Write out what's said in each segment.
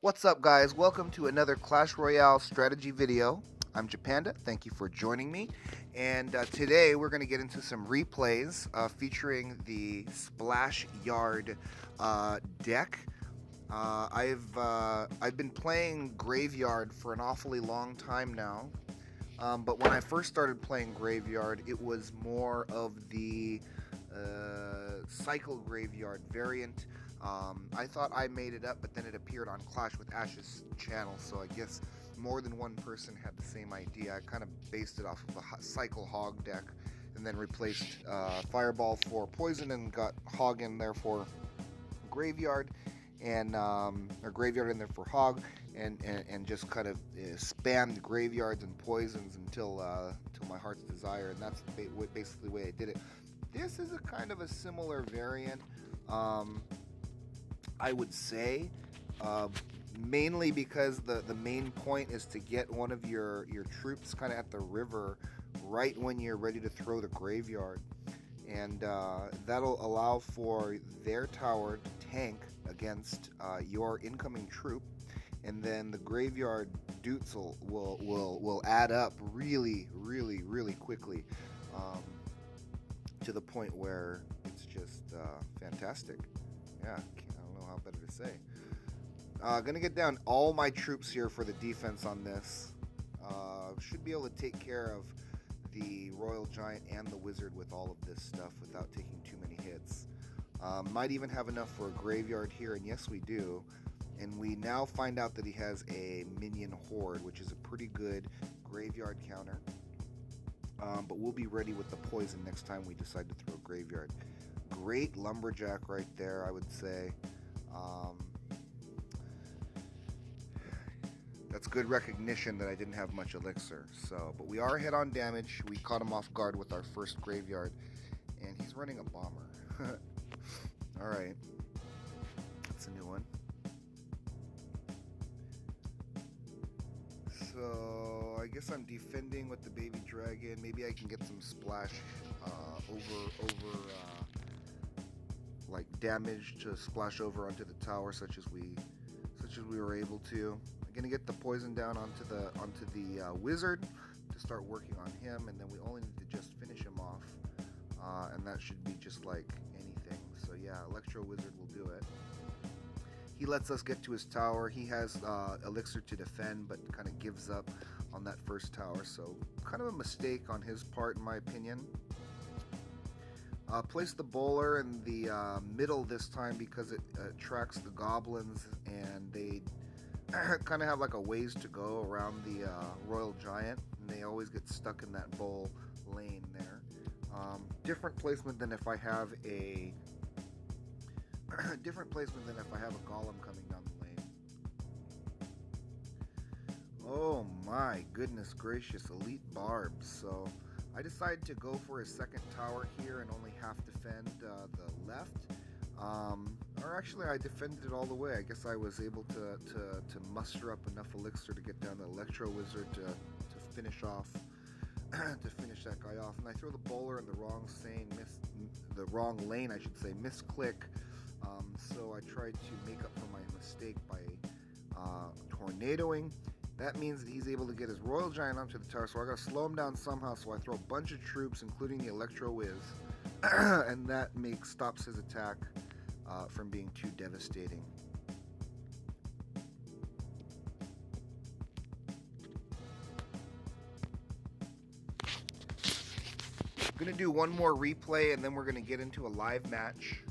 What's up, guys? Welcome to another Clash Royale strategy video. I'm Japanda. Thank you for joining me. And today we're going to get into some replays featuring the Splashyard deck. I've been playing Graveyard for an awfully long time now. But when I first started playing Graveyard, it was more of the Cycle Graveyard variant. I thought I made it up, but then it appeared on Clash with Ash's channel, so I guess more than one person had the same idea. I kind of based it off of a Cycle Hog deck, and then replaced Fireball for Poison and got Hog in there for Graveyard, and or Graveyard in there for Hog, and just kind of spammed graveyards and poisons until my heart's desire, and that's basically the way I did it. This is a kind of a similar variant. I would say, mainly because the main point is to get one of your troops kind of at the river right when you're ready to throw the graveyard, and that'll allow for their tower to tank against your incoming troop, and then the graveyard dutzel will add up really quickly, to the point where it's just fantastic. Yeah, I don't know how better to say. Gonna get down all my troops here for the defense on this. Should be able to take care of the Royal Giant and the Wizard with all of this stuff without taking too many hits. Might even have enough for a graveyard here, and yes we do. And we now find out that he has a minion horde, which is a pretty good graveyard counter. But we'll be ready with the poison next time we decide to throw graveyard. Great lumberjack right there, I would say. That's good recognition that I didn't have much elixir. But we are ahead on damage. We caught him off guard with our first graveyard, and he's running a bomber. All right, that's a new one. So I guess I'm defending with the baby dragon. Maybe I can get some splash over like damage to splash over onto the tower, such as we were able to. I'm gonna get the poison down onto the wizard to start working on him, and then we only need to just finish him off, and that should be just like anything. So yeah, Electro Wizard will do it. He lets us get to his tower. He has elixir to defend, but kind of gives up on that first tower. So kind of a mistake on his part, in my opinion. Place the bowler in the middle this time because it attracts the goblins, and they kind of have like a ways to go around the Royal Giant, and they always get stuck in that bowl lane there. Different placement than if I have a golem coming down the lane. Oh my goodness gracious, elite barbs. So I decided to go for his second tower here and only half defend the left. Or actually I defended it all the way. I guess I was able to muster up enough elixir to get down the Electro Wizard to finish off to finish that guy off. And I throw the bowler in the wrong lane, I should say, misclick. So I tried to make up for my mistake by tornadoing. That means that he's able to get his Royal Giant onto the tower, so I gotta slow him down somehow, so I throw a bunch of troops, including the Electro Wiz, and that stops his attack from being too devastating. I'm gonna do one more replay, and then we're gonna get into a live match.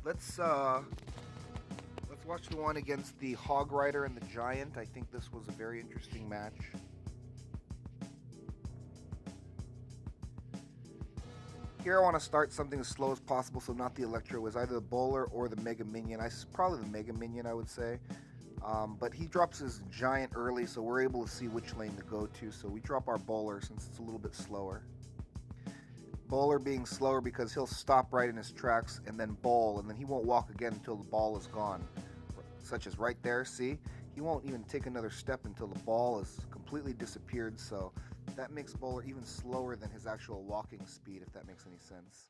Let's watch the one against the Hog Rider and the Giant. I think this was a very interesting match. Here I want to start something as slow as possible, so not the Electro is either the bowler or the Mega Minion. Probably the Mega Minion, I would say. But he drops his Giant early, so we're able to see which lane to go to. So we drop our bowler since it's a little bit slower. Bowler being slower because he'll stop right in his tracks and then bowl, and then he won't walk again until the ball is gone. Such as right there, see? He won't even take another step until the ball has completely disappeared, so that makes Bowler even slower than his actual walking speed, if that makes any sense.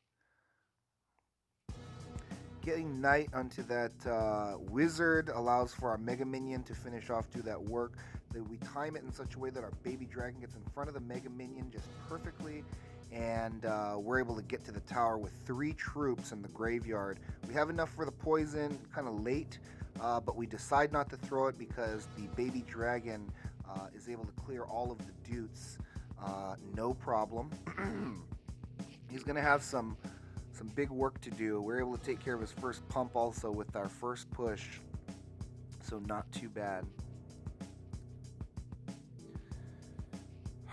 Getting Knight onto that Wizard allows for our Mega Minion to finish off, do that work. That we time it in such a way that our baby dragon gets in front of the Mega Minion just perfectly, and we're able to get to the tower with 3 troops in the graveyard. We have enough for the poison, kind of late, but we decide not to throw it because the baby dragon is able to clear all of the Dutes. No problem. He's going to have some big work to do. We're able to take care of his first pump also with our first push, so not too bad.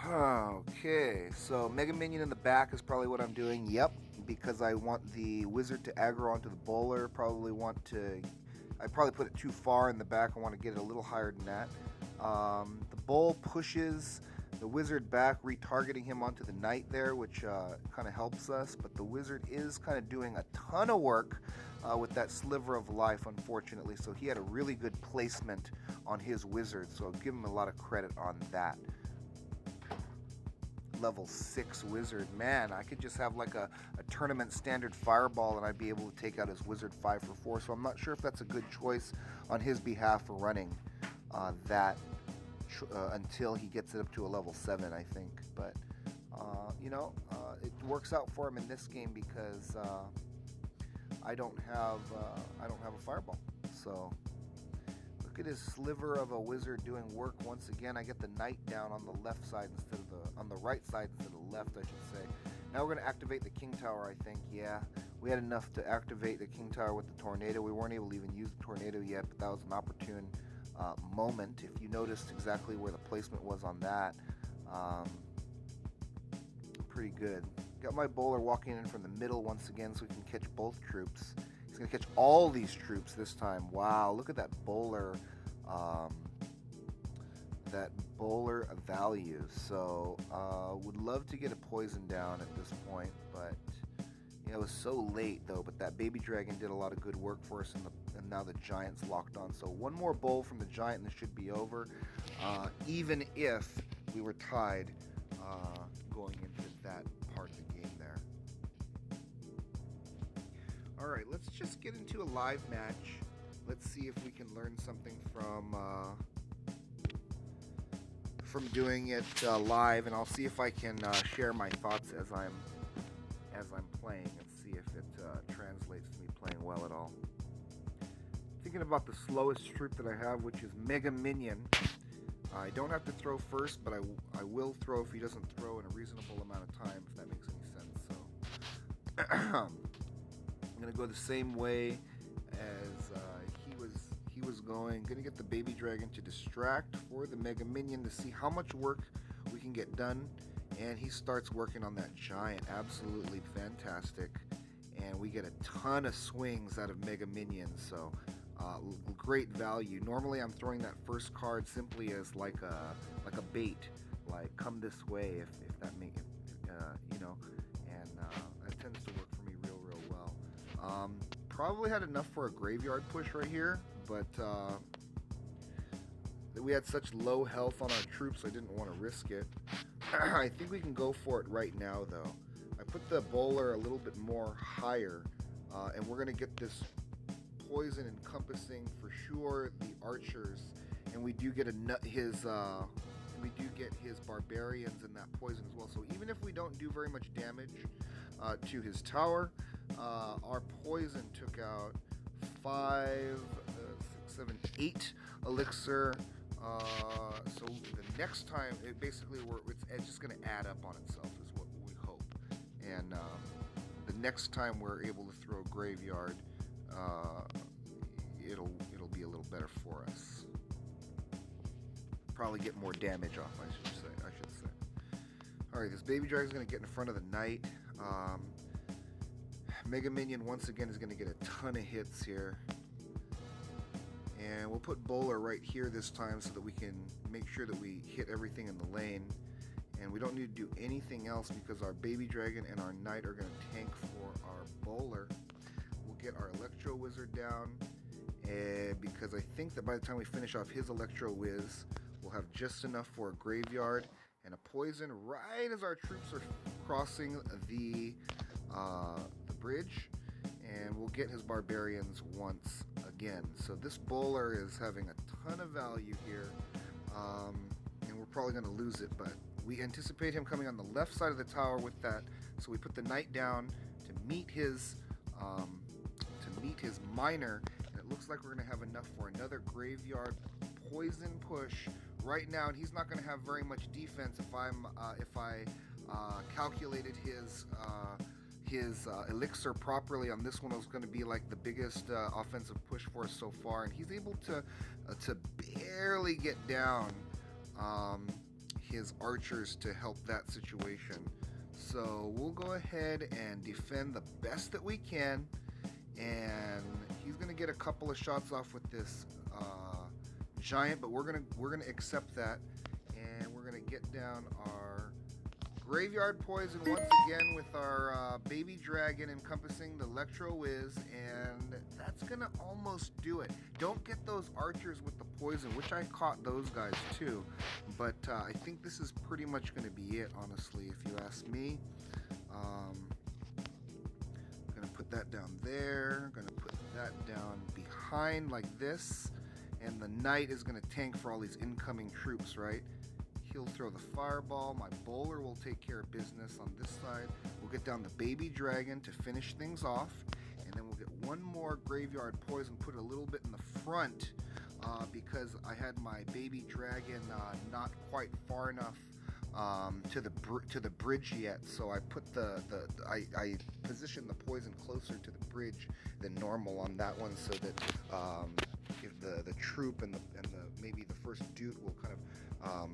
Okay, so Mega Minion in the back is probably what I'm doing. Yep, because I want the Wizard to aggro onto the bowler. I probably put it too far in the back. I want to get it a little higher than that. The bowl pushes the Wizard back, retargeting him onto the Knight there, which kind of helps us. But the Wizard is kind of doing a ton of work with that sliver of life, unfortunately. So he had a really good placement on his Wizard, so I'll give him a lot of credit on that. Level 6 Wizard. Man, I could just have like a tournament standard fireball and I'd be able to take out his Wizard 5 for 4. So I'm not sure if that's a good choice on his behalf for running that until he gets it up to a level 7, I think. But, it works out for him in this game because I don't have a fireball. So look at his sliver of a Wizard doing work once again. I get the Knight down on the left side instead of on the right side instead of the left, I should say. Now we're going to activate the King Tower, I think. Yeah, we had enough to activate the King Tower with the Tornado. We weren't able to even use the Tornado yet, but that was an opportune moment. If you noticed exactly where the placement was on that, pretty good. Got my bowler walking in from the middle once again so we can catch both troops. He's going to catch all these troops this time. Wow, look at that bowler. Value. So would love to get a poison down at this point, but it was so late though. But that baby dragon did a lot of good work for us, and now the giant's locked on. So one more bowl from the giant and this should be over, even if we were tied going into that part of the game there. Alright, let's just get into a live match. Let's see if we can learn something from doing it live, and I'll see if I can share my thoughts as I'm playing and see if it translates to me playing well at all. Thinking about the slowest troop that I have, which is Mega Minion. I don't have to throw first, but I will throw if he doesn't throw in a reasonable amount of time, if that makes any sense. So I'm gonna go the same way as he was going. Gonna get the baby dragon to distract for the Mega Minion to see how much work we can get done, and he starts working on that giant. Absolutely fantastic, and we get a ton of swings out of Mega Minions. So great value. Normally I'm throwing that first card simply as like a bait, like come this way, if that makes and that tends to work for me real well. Probably had enough for a graveyard push right here, but we had such low health on our troops I didn't want to risk it. I think we can go for it right now though. I put the bowler a little bit more higher, and we're gonna get this poison encompassing for sure the archers, and we do get his barbarians in that poison as well. So even if we don't do very much damage to his tower, our poison took out 5, 6, 7, 8 elixir. So the next time, it's just going to add up on itself, is what we hope. And the next time we're able to throw graveyard, it'll be a little better for us. Probably get more damage off, I should say. Alright, this baby dragon's going to get in front of the Knight. Mega Minion once again is going to get a ton of hits here. And we'll put bowler right here this time so that we can make sure that we hit everything in the lane. And we don't need to do anything else because our baby dragon and our Knight are going to tank for our bowler. We'll get our Electro Wizard down, and because I think that by the time we finish off his Electro Wiz, we'll have just enough for a graveyard and a poison right as our troops are crossing the bridge. and we'll get his barbarians once again. So this bowler is having a ton of value here, and we're probably going to lose it, but we anticipate him coming on the left side of the tower with that. So we put the knight down to meet his miner, and it looks like we're going to have enough for another graveyard poison push right now. And he's not going to have very much defense if I calculated his elixir properly. On this one, it was going to be like the biggest offensive push for us so far, and he's able to barely get down his archers to help that situation. So we'll go ahead and defend the best that we can, and he's going to get a couple of shots off with this giant, but we're gonna accept that, and we're gonna get down our graveyard poison once again with our baby dragon encompassing the Electro Whiz, and that's gonna almost do it. Don't get those archers with the poison, which I caught those guys too, but I think this is pretty much gonna be it, honestly, if you ask me. Gonna put that down there, gonna put that down behind like this, and the knight is gonna tank for all these incoming troops, right? He'll throw the fireball. My bowler will take care of business on this side. We'll get down the baby dragon to finish things off, and then we'll get one more graveyard poison, put a little bit in the front because I had my baby dragon not quite far enough to the bridge yet. So I put I positioned the poison closer to the bridge than normal on that one, so that if the troop and the maybe the first dude will kind of